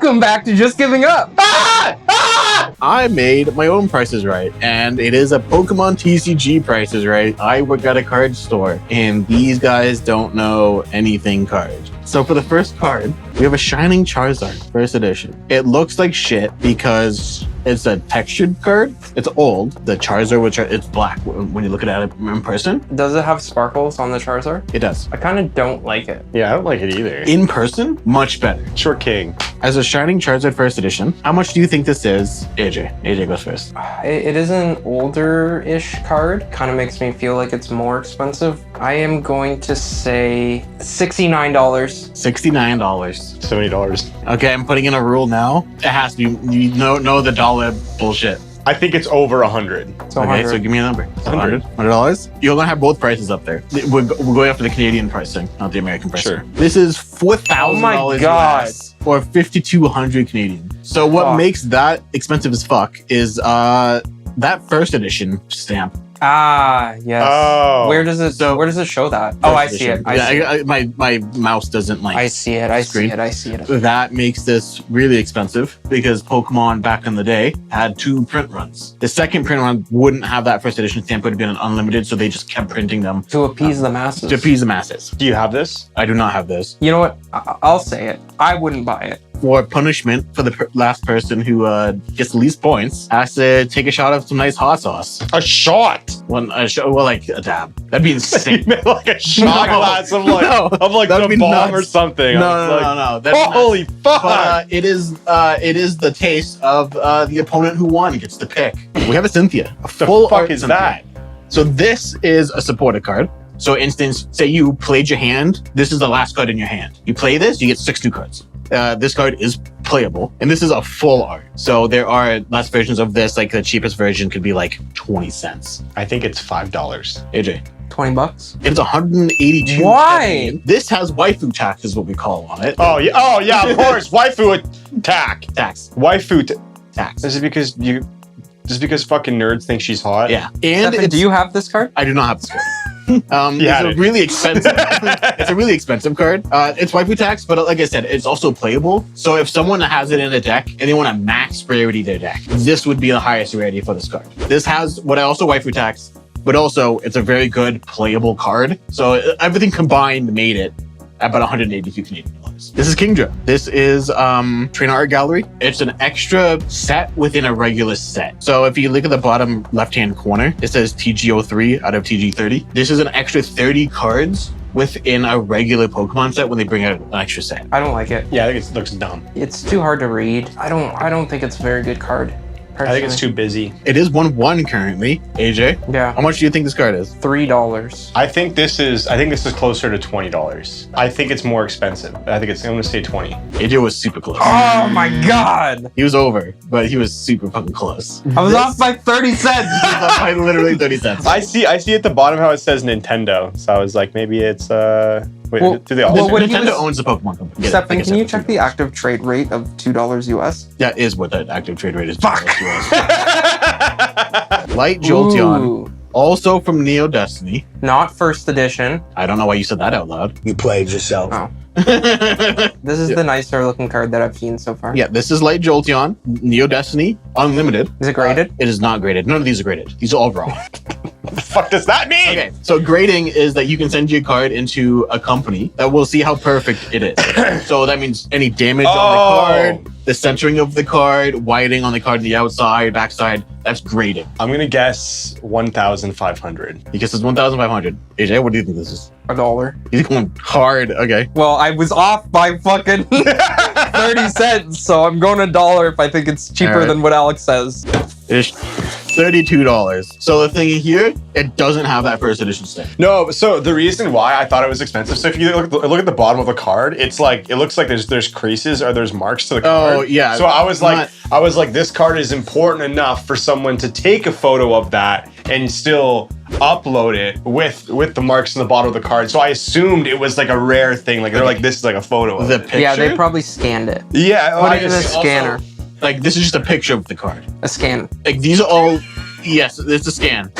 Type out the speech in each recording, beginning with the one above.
Welcome back to Just Giving Up. I made my own prices right, and it is a Pokemon TCG prices right. I work at a card store, and these guys don't know anything cards. So for the first card, we have a Shining Charizard, first edition. It looks like shit because it's a textured card. It's old. The Charizard, it's black when you look at it in person. Does it have sparkles on the Charizard? It does. I kind of don't like it. Yeah, I don't like it either. In person, much better. Short King. As a Shining Charizard first edition, how much do you think this is? AJ goes first. It is an older-ish card. Kind of makes me feel like it's more expensive. I am going to say $69. $69. $70. Okay, I'm putting in a rule now. It has to be, you know the dollar bullshit. I think it's over 100. So Okay, 100. so give me a number. $100. $100? You're gonna have both prices up there. We're going after the Canadian pricing, not the American pricing. Sure. This is $4,000 Oh my God. US, or 5,200 Canadian. So what Fuck. makes that expensive as fuck is that first edition stamp. Ah, yes. Oh. Where does it show that? Oh, I see it. My mouse doesn't like. I see it. I see screen. it. I see it. That makes this really expensive because Pokemon back in the day had 2 print runs. The second print run wouldn't have that first edition stamp, would have been an unlimited, so they just kept printing them To appease the masses. to appease the masses. Do you have this? I do not have this. You know what? I'll say it. I wouldn't buy it. For punishment for the last person who gets the least points has to take a shot of some nice hot sauce. A shot. Like a dab. That'd be insane. Like a shot No. glass of like No, that'd the be bomb nuts. or something. No. That'd be nuts. Holy fuck! But it is the taste of the opponent who won gets to pick. We have a Cynthia. A the full fuck art is Cynthia. that? So this is a supporter card. So instance, say you played your hand. This is the last card in your hand. You play this, you get 6 new cards. This card is playable, and this is a full art. So there are less versions of this. Like the cheapest version could be like 20 cents. I think it's $5. AJ. $20. It's 182. Why? This has waifu tax, is what we call on it. Oh yeah, of course. Waifu attack. Tax. Waifu Tax. Is it because fucking nerds think she's hot? Yeah. And Stefan, do you have this card? I do not have this card. You It's had a it. really expensive. It's a really expensive card. It's waifu tax, but like I said, it's also playable. So if someone has it in a deck and they want to max rarity their deck, this would be the highest rarity for this card. This has what I also waifu tax, but also it's a very good playable card. So everything combined made it about 182 Canadian dollars. This is Kingdra. This is Trainer Art Gallery. It's an extra set within a regular set. So if you look at the bottom left-hand corner, it says TG03 out of TG30. This is an extra 30 cards within a regular Pokemon set when they bring out an extra set. I don't like it. Yeah, I think it looks dumb. It's too hard to read. I don't think it's a very good card. I think it's too busy. It is 1-1 currently. AJ, Yeah. how much do you think this card is? $3. I think this is closer to $20. I think it's more expensive. I'm gonna say 20. AJ was super close. Oh my God. He was over, but he was super fucking close. I was off by 30 cents. He was off by literally 30 cents. I see at the bottom how it says Nintendo. So I was like, maybe it's wait, Well- do they all well, when he Nintendo was- owns the Pokemon company. Get it. Stefan, Like I can you said, check the active trade rate of $2 US? That is what that active trade rate is. Fuck. Light Jolteon, Ooh. also from Neo Destiny. Not first edition. I don't know why you said that out loud. You played yourself. Oh. Yeah, This is the nicer looking card that I've seen so far. this is Light Jolteon, Neo Destiny, unlimited. Is it graded? It is not graded. None of these are graded. These are all raw. What the fuck does that mean? Okay, so grading is that you can send your card into a company that will see how perfect it is. So that means any damage on the card, the centering of the card, whiting on the card on the outside, backside, that's grading. I'm gonna guess 1,500. Because it's 1,500. AJ, what do you think this is? $1. He's going hard. Okay. Well, I was off by fucking 30 cents, so I'm going $1 if I think it's cheaper Alright. than what Alex says. It's $32. So the thing here, it doesn't have that first edition stamp. No, so the reason why I thought it was expensive. So if you look at the bottom of the card, it looks like there's creases or there's marks to the card. Oh, yeah. So I was like, this card is important enough for someone to take a photo of that and still upload it with the marks in the bottom of the card. So I assumed it was like a rare thing. Like they're like, this is like a photo of The it. picture? Yeah, they probably scanned it. Yeah, Put it in a Also, scanner. like, this is just a picture of the card. A scan. Like, these are all... Yes, it's a scan.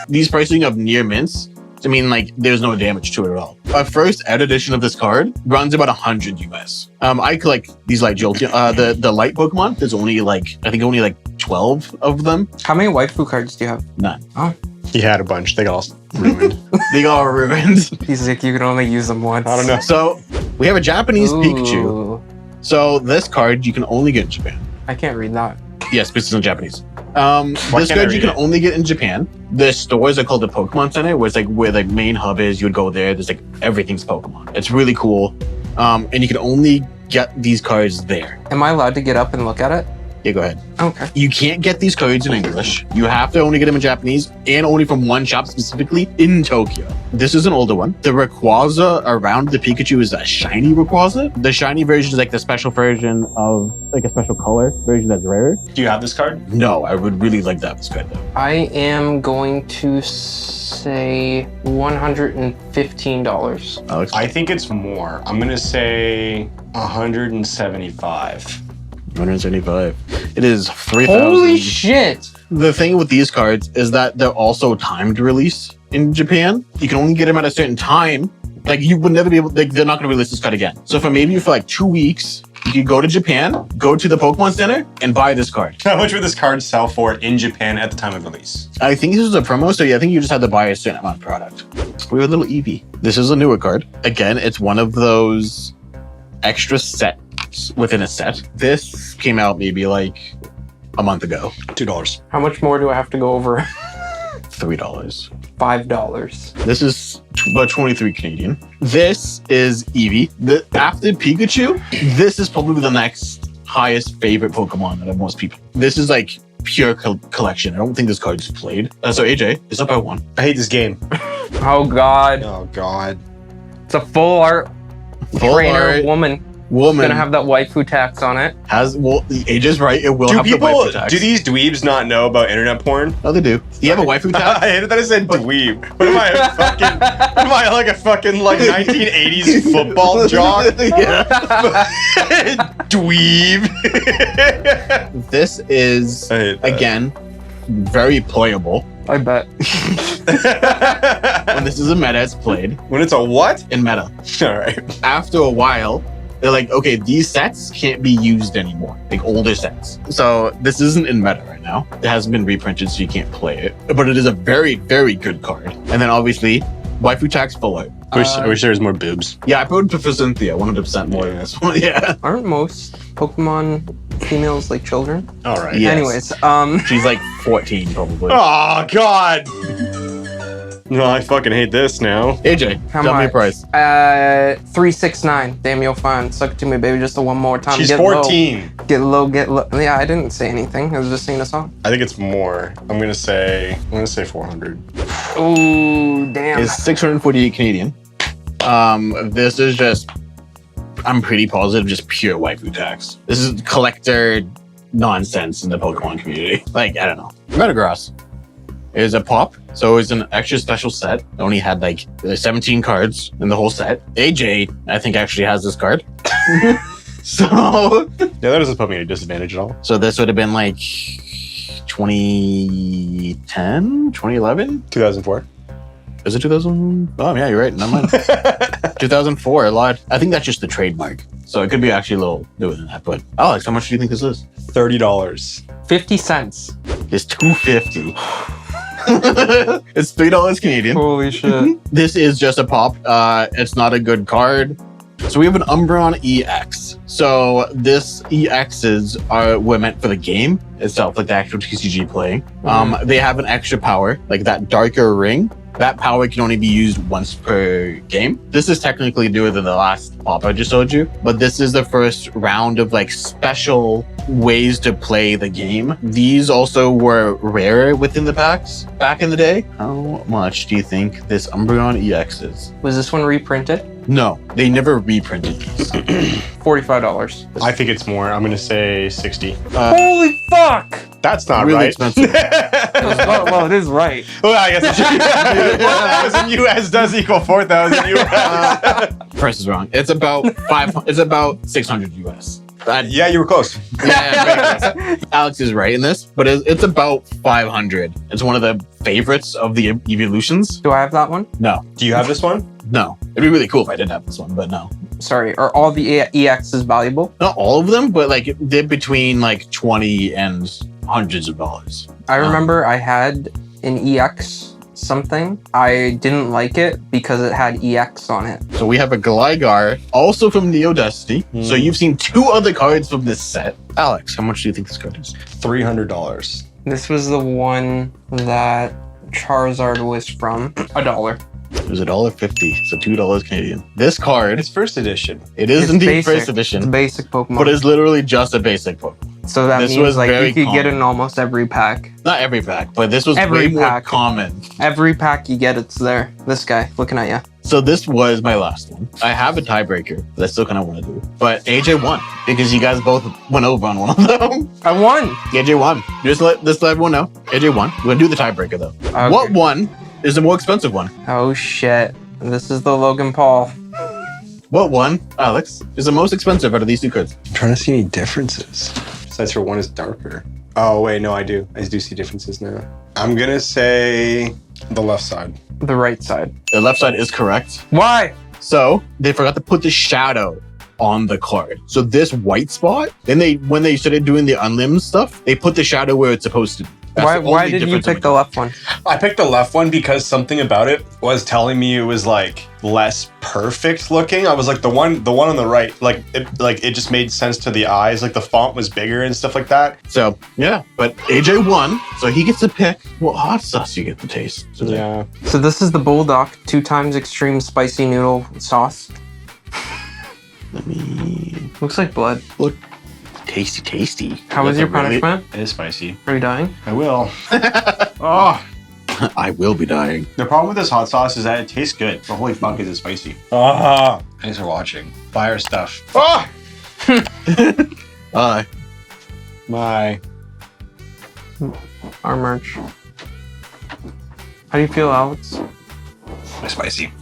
These pricing of near mints I mean, like, there's no damage to it at all. Our first ed edition of this card runs about 100 US. I collect these like Jolteon, the light Pokemon. There's only like, I think only like 12 of them. How many waifu cards do you have? None. Oh, He had a bunch. They got all ruined. They got ruined. he's like, you can only use them once. I don't know. So we have a Japanese Pikachu. Ooh, So this card you can only get in Japan. I can't read that. Yes, this is in Japanese. This can't I card you read can it? only get in Japan. The stores are called the Pokemon Center, where it's like where the main hub is. You would go there. There's like everything's Pokemon. It's really cool. And you can only get these cards there. Am I allowed to get up and look at it? Yeah, go ahead. Okay. You can't get these cards in English. You have to only get them in Japanese and only from one shop specifically in Tokyo. This is an older one. The Rayquaza around the Pikachu is a shiny Rayquaza. The shiny version is like the special version of like a special color version that's rarer. Do you have this card? No, I would really like to have this card though. I am going to say $115. Alex? I think it's more. I'm gonna say 175. 175. It is 3,000. Holy shit! The thing with these cards is that they're also timed release in Japan. You can only get them at a certain time. Like you would never be able, like they're not going to release this card again. So for maybe for like 2 weeks, you could go to Japan, go to the Pokemon Center and buy this card. How much would this card sell for in Japan at the time of release? I think this was a promo, so yeah, I think you just had to buy a certain amount of product. We have a little Eevee. This is a newer card. Again, it's one of those extra sets within a set. This came out maybe like a month ago. $2. How much more do I have to go over? $3. $5. This is about 23 Canadian. This is Eevee. After Pikachu, this is probably the next highest favorite Pokemon out of most people. This is like pure collection. I don't think this card's played. So AJ, it's up by 1. I hate this game. Oh god. Oh God. It's a full art Full trainer art woman. woman Gonna have that waifu tax on it. has, well, AJ's right. It will Do have the people? waifu tax. Do these dweebs not know about internet porn? Oh, they do. Do you have a waifu tax? I hated that I said dweeb. What am I, a fucking? Am I like a fucking like 1980s football jock? Yeah. Dweeb. This is, I hate that. again, very playable. I bet. When this is a meta, it's played When it's a what? in meta. All right. After a while, they're like, okay, these sets can't be used anymore, like older sets. So this isn't in meta right now. It hasn't been reprinted, so you can't play it. But it is a very, very good card. And then obviously, waifu tax full out. I wish there was more boobs. Yeah, I would prefer Cynthia 100% more than this one. Yeah. Aren't most Pokemon females like children? All right. Yes. Anyways, She's like 14 probably. Oh God. No, I fucking hate this now. AJ, how tell me much? a price. 369. Damn, you're fine. Suck it to me, baby, just one more time. She's Get 14. Low. Get low, get low. Yeah, I didn't say anything. I was just singing a song. I think it's more. I'm gonna say 400. Ooh, damn. It's 648 Canadian. This is just, I'm pretty positive, just pure waifu tax. This is collector nonsense in the Pokemon community. Like, I don't know. Metagross is a pop, so it's an extra special set. It only had like 17 cards in the whole set. AJ, I think, actually has this card. So, Yeah, that doesn't put me at a disadvantage at all. so this would have been like 2010, 2011? 2004. Is it 2000? Oh, yeah, you're right. Never mind. 2004, a lot. I think that's just the trademark. So it could be actually a little newer than that. But Alex, how much do you think this is? $30. 50 cents. It's $2.50. It's $3 Canadian. Holy shit. This is just a pop. It's not a good card. So we have an Umbreon EX. So this EXs were meant for the game itself, like the actual TCG playing. They have an extra power, like that darker ring. That power can only be used once per game. This is technically newer than the last pop I just showed you, but this is the first round of like special ways to play the game. These also were rarer within the packs back in the day. How much do you think this Umbreon EX is? Was this one reprinted? No, they never reprinted these. $45. I think it's more. I'm gonna say 60. Holy fuck! That's not Really right. expensive. Well, it is right. Well, I guess it should be. 4,000 US does equal 4,000 US. Price is wrong. It's about It's about 600 US. Yeah, you were close. Yeah, very close. Alex is right in this, but it's about 500. It's one of the favorites of the evolutions. Do I have that one? No, Do you have this one? no. It'd be really cool if I did have this one, but no. Sorry, are all the EXs valuable? Not all of them, but like they're between like 20 and hundreds of dollars. I remember I had an EX something. I didn't like it because it had EX on it. So we have a Gligar, also from Neo Destiny. So you've seen 2 other cards from this set. Alex, how much do you think this card is? $300. This was the one that Charizard was from. $1. It was $1.50, so $2 Canadian. This card, It's first edition. it is It's indeed basic. first It's edition, a basic Pokemon. but it's literally just a basic Pokemon. So that This means was like very you could get it common. in almost every pack. Not every pack, but this was Every way more pack. common. Every pack you get, it's there. This guy looking at you. So this was my last one. I have a tiebreaker that I still kind of want to do, but AJ won because you guys both went over on one of them. I won. AJ won. Just let everyone know. AJ won. We're gonna do the tiebreaker though. Okay. What one is the more expensive one? Oh shit. This is the Logan Paul. What one, Alex, is the most expensive out of these 2 cards? I'm trying to see any differences. Besides for one is darker. Oh, wait, no, I do. I do see differences now. I'm going to say the left side. The right side. The left side is correct. Why? So they forgot to put the shadow on the card. So this white spot, then when they started doing the unlimb stuff, they put the shadow where it's supposed to be. That's the Why only did you difference pick in the left one? I picked the left one because something about it was telling me it was like less perfect looking. I was like the one on the right, it just made sense to the eyes. Like the font was bigger and stuff like that. So yeah, but AJ won, so he gets to pick what hot sauce you get to taste. So Yeah. So this is the Bulldog 2 times extreme spicy noodle sauce. let me Looks like blood. look. Tasty. How was That's your a really- punishment? It is spicy. Are you dying? I will. Oh. I will be dying. The problem with this hot sauce is that it tastes good, but holy fuck is it spicy. Ah. Thanks for watching. Fire stuff. Ah! My. Our merch. How do you feel, Alex? Spicy.